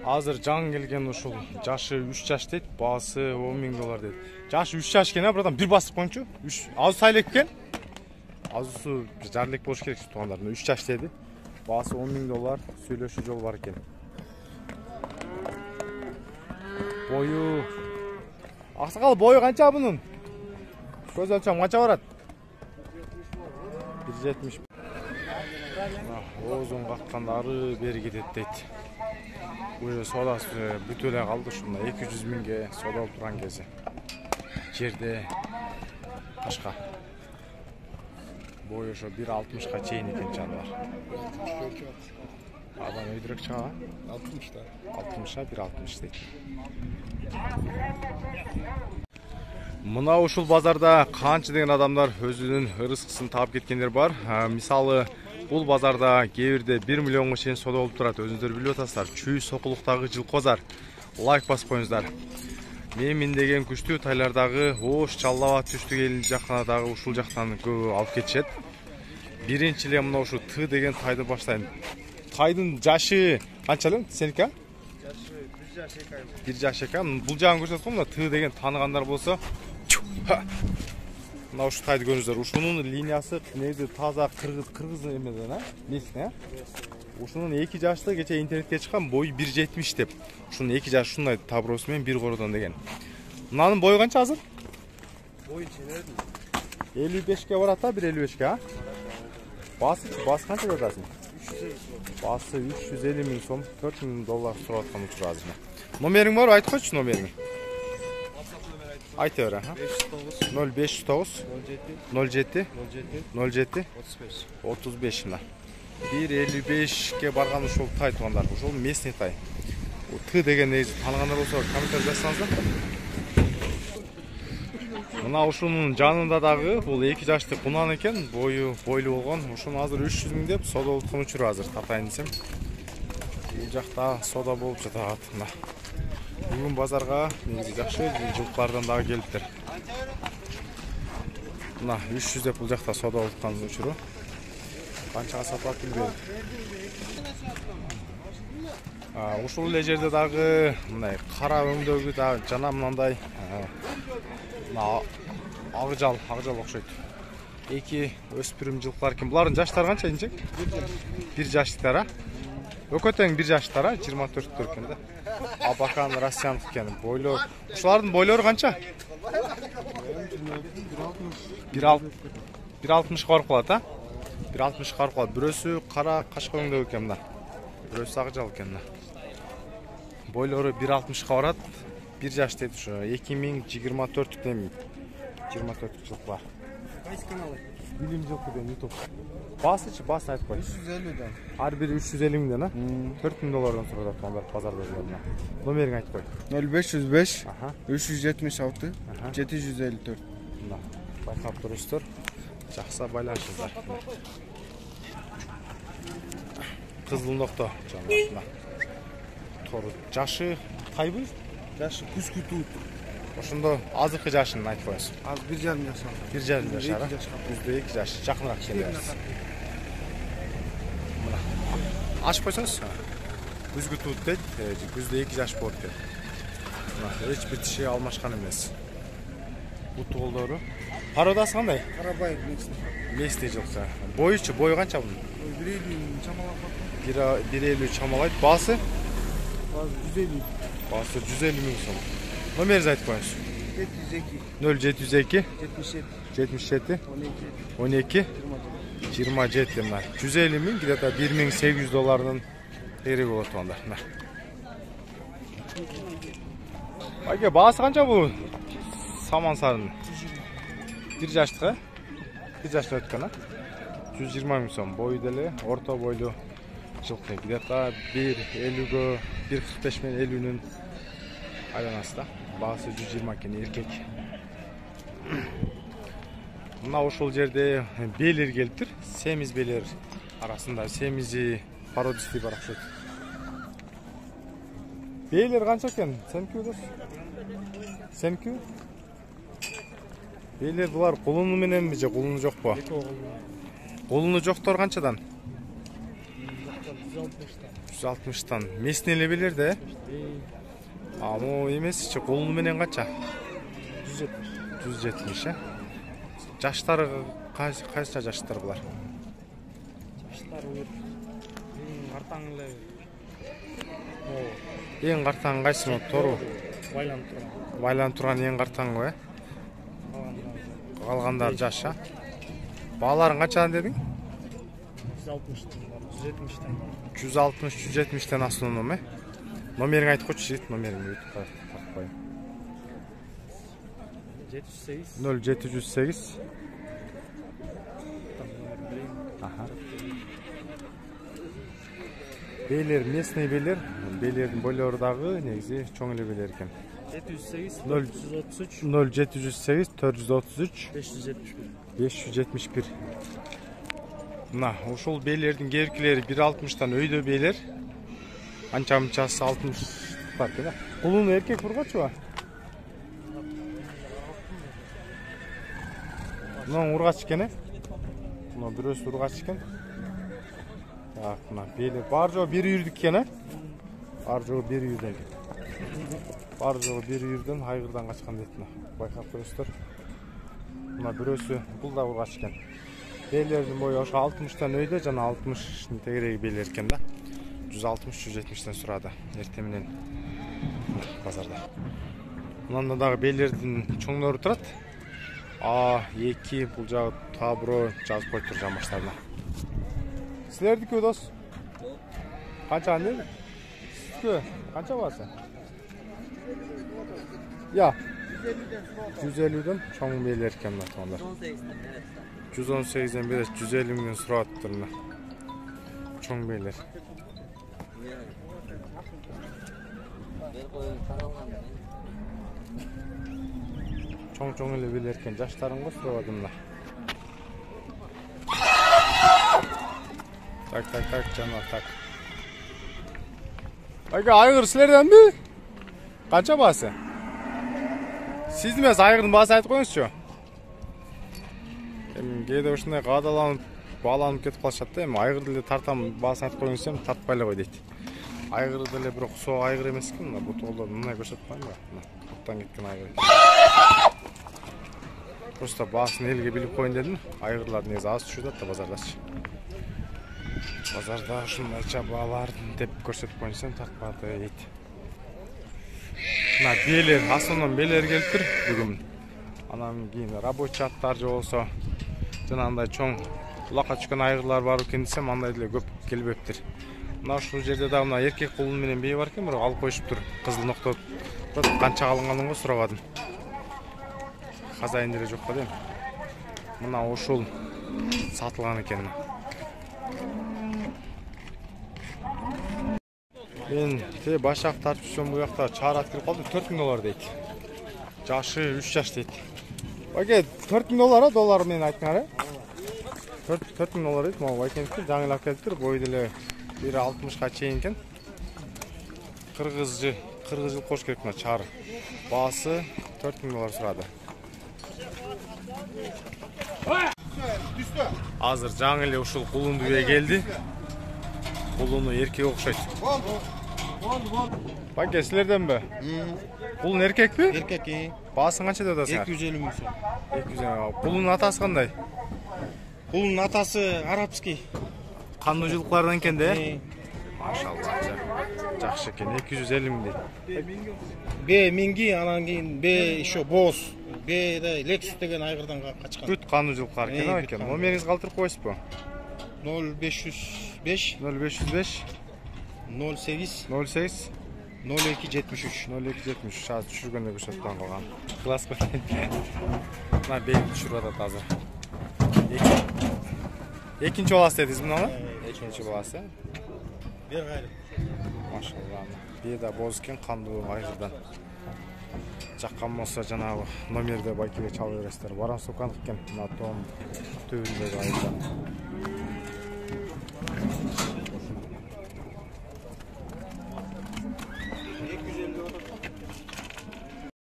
Азыр жаңы келген ушул жашы 3 жаш дейт, баасы 10 миң доллар дейт. Жашы 3 жаш экен, братан, бир басып коюнчу. 3 азы сайлек экен. Азысы жарлык болуш керек туугандар. 3 жаш деди. Баасы 10 миң доллар, сүйлөшүү жол бар экен. Бою Аксакал, бою канча бунун? Көз өлчөм канча барат? 170. Озун каккандары бери кетет дейт. Уже содасы бүтө эле калды ушунда 200 миңге сода болуп турган кези. Жерде башка. Бою ошо 1.60га чейин экен жандар. Адам өйдүрөк чыга? 60 1.60 дейт. Мына ушул базарда канча деген адамдар өзүнүн ырыскысын таап кеткендер бар. Мисалы бул базарда кээ бирде 1 миллионго чейин сода болуп турат. Өзүңүздөр билип атасыздар. Чүй сокулуктагы жылкы базар. Лайк басып коюңуздар. Мен деген күчтүү тайлардагы Ош, Жалал Абад түштүк элин жакына дагы ушул жактан көбү алып кетишет. Биринчи эле мына ушу Т деген тайды баштайм. Тайдын жашы канча эле? Сеники? Жашы 1 жаш 2 ай. Бул жагын көрсөткөн мына Т деген тааныгандар болсо. Мына ушу тайды көрүңүздөр. Ушунун линиясы негизи таза кыргыз эмеден, местный, Ушунун 2 жашты кече интернетке чыккан, бою 1.70 деп. Ушунун 2 жаш ушундай таброосу менен бир кородон деген. Мынанын бою канча азыр? Бою ченердин. 55ке барат да, 1.55ке, а? Басы канча деп атасың? 350 сом. Басы 350 миң сом, 4 миң доллар сурап аткан учур азыр. Номериң бар, айтып койчу номериңи. Айта бер, 0509 07 35 мына. 1.55ке барган ушул тай туугандар. Ушул местный тай. Т деген негизи тааныгандар болсо комментарий жазсаңыздар. Мына ушунун жанында дагы бул 2 жашты кунан экен, бою бойлуу болгон. Ушуну азыр 300 миң деп сода болуп аткан учуру азыр татайын десем. Бул жакта сода болуп жатат. Бүгүн базарга негизи жакшы жылкылардан дагы келиптир. Мына 300 деп бул жакта сода болуп аткан учуру. Канчага сатып билбейм. Ушул эле жерде дагы мындай кара өңдөгү да жана мындай ак жал окшойт. 2 өспүрүм жылкылар экен. Булардын жаштары канча инчек? 1 жаштыктар, а? Өкөтөң 1 жаштар, 24 экен да. Абакан россиянк экен. Бойлор. Ушулардын бойлору канча? 1.60 барып калат, а? 1.60 барып калат. Бирөөсү кара кашка өңдөө экен мына. Бирөөсү ак жал экен мына. Бойлору 1.60 барат. 1 жаш дейт ушу. 2024 дем. 24 жылкы. Кайсы канал? Билим жылкы деп YouTube. Басычы, басын айтып кой. 350 ар бири 350 миңден, а? 4 миң доллардан сурап аткандар базарда жүргөнүнө. Номериңи айтып кой. 0505 376 754. Мына, байкап турсуздар. Жакса байланышыңыздар. Кызылнокто жанагы. Тору жашы тайбы? Жашы күзгү туут. Ошондо азыркы жашын айтып коесуз. Азыр 1,5 жаш. 1,5 жаш. Күздө 2 жаш. Жакыныраак келебиз. Мына. Ачып койсоңуз. Күзгү туут дейт. Күздө 2 жаш болот дейт. Мына эч бир тиши алмашкан эмес. Буту колдору. Пародасы кандай? Карабаев местный жылкы. Бойучу, бою канча бунун? 1.50 чамалап бар. 1.50 чамалайт. Басы? Басы 150. Басы 150 миң сом. Номеріңізді айтып қойыңыз. 0702 77 12 27 мына. 150 миң, где-то 1800 доллардың керек болады онда. Байке, бағасы қанша бұл саман сарын? 1 жаштық, 1 жашты өткен, 120 миң сом. Бойы деле, орта бойлы жылқы. Где-то 1.50-ге, 1.45 мен 50-нің айланасы да. Бағасы 120 кен еркек. Мына ушул жерде белер келиптир. Семиз белер арасында семизи пародисти бар окшойт. Белер канча экен? Сеники дос? Сеники? Белер булар кулуну мененби же кулуну жокпу? Кулуну жоктор канчадан? 160'tan. Местныйлер белер де? Amo emesi, kolunu menen kaça? 170 ya. Жаштары кайсы жаштар булар? Жаштары картаңылы. Эң картаң кайсы тору? Байланып турган эң картаңы, э? Калгандар жаш, а? Бааларың качадан дедиң? 160'tan, 170'ten основном, э? Номерин айтып койчу, жигит, номерин тартпайм. 0708. Аха. Белер, местный белер. Белердин бойлору дагы негизи чоң эле белер экен. 708 0708 433 571. Мына ушул белердин кебиркилери 1.60'tan өйдө белер. Анча-мынчасы 60 бар экен. Кулуну эркек бургачуба? Мына ургач экен, э? Мына бирөөсү ургач экен. Так, мына белер бар жогу 1 үйүрдүк экен, э? Бар жогу 1 үйүрдөн. Бар жогу 1 үйүрдөн айгырдан качкан дейт мына. Байкап көрөсүздөр. Мына бирөөсү бул да ургач экен. Белердин бою ошо 60'tan өйдө жана 60'ын тегереги белер экен да. 160-170'ten сурады эртең менен базарда. Мындан дагы белердин чоңдору турат. A2 бул жагы табро жазып коюп тур жамбаштарына. Силердики дос? Канча аны? Сизге канча басы? Я. 150'den чоң белер экен мына тоңдар. 118'den бери 150 миңден сурап атыптыр мына. Чоң белер. Чоң эле белер экен, жаштарын го сурабадым мына. Так, жана так. Ага, айгыр силерденби? Канча басы? Сиз эмес, айгырдын баасы айтып коюңузчу. Кээде ушундай каадаланып, бааланып кетип калышат да, эми айгырды эле тартам, баасы айтып коюңуз десем, тартпай эле кой дейт. Айгырды эле бирок соо айгыр эмес экен, мына бу тоолор мындай көрсөтпөйм ба? Мына топтон кеткен айгыр. Просто баасын элге билип коюн дедим. Айгырлар негизи аз түшүп атат да базардачы. Базарда ушундайча бааларын деп көрсөтүп коюн десем, тартпады дейт. Мына белер, основном белер келиптир бүгүн. Анан кийин рабочий аттар же болсо жанагындай чоң улакка түшкөн айгырлар бар экен десем, андай деле көп келбептир. Мына ушул жерде да мына эркек кулун менен бей бар экен, бирок алып коюшуптур. Кызыл нокто канча алынганын го сурабадым. Хазайын деле жок да дейм. Мына ушул сатылган экен. Мен башак тартып жүрсөм, бу жакта чаарат кирип калды, $4000 дейт. Жашы 3 жаш дейт. Баке $4000 доллар менен айткан, $4000 дейт. Могу байкенкти жаңылап келиптир, бою деле 1.60га чейин экен. Кыргыз жыл кош керек мына чаар. Баасы $4000 сурады. Азыр жаңы эле ушул кулундубе келди. Кулуну эркек окшойт. Баке силерденби? Кулун эркекпи? Эркек. Баасын канча деп атасыңар? 250 миң сом. 250. Кулунун атасы кандай? Кулунун атасы арабский. Кандуу жылкылардан экен да? Машалла. Жакшы экен. 250 миң дейт. Б минги, анан кийин Б еще боз. Б да Lexus деген айгырдан качкан. Бүт кандуу жылкылар экен. Номериңизди калтырып коесузбу? 0505 08 08 0273. 0273. Азыр түшүргөндө көрсөтүп калган. Класс го. Мына бейин түшүрүп атат азыр. Экинчи баласы дедиңиз мына? Экинчи баласы. Бер кайры. Машалла. Беда боз экен, кандуу айгырдан. Жаккан болсо жанагы номерде байкеге чалып бересиздер. Баран сукан экен, мына том төбүндөгү айгырдан.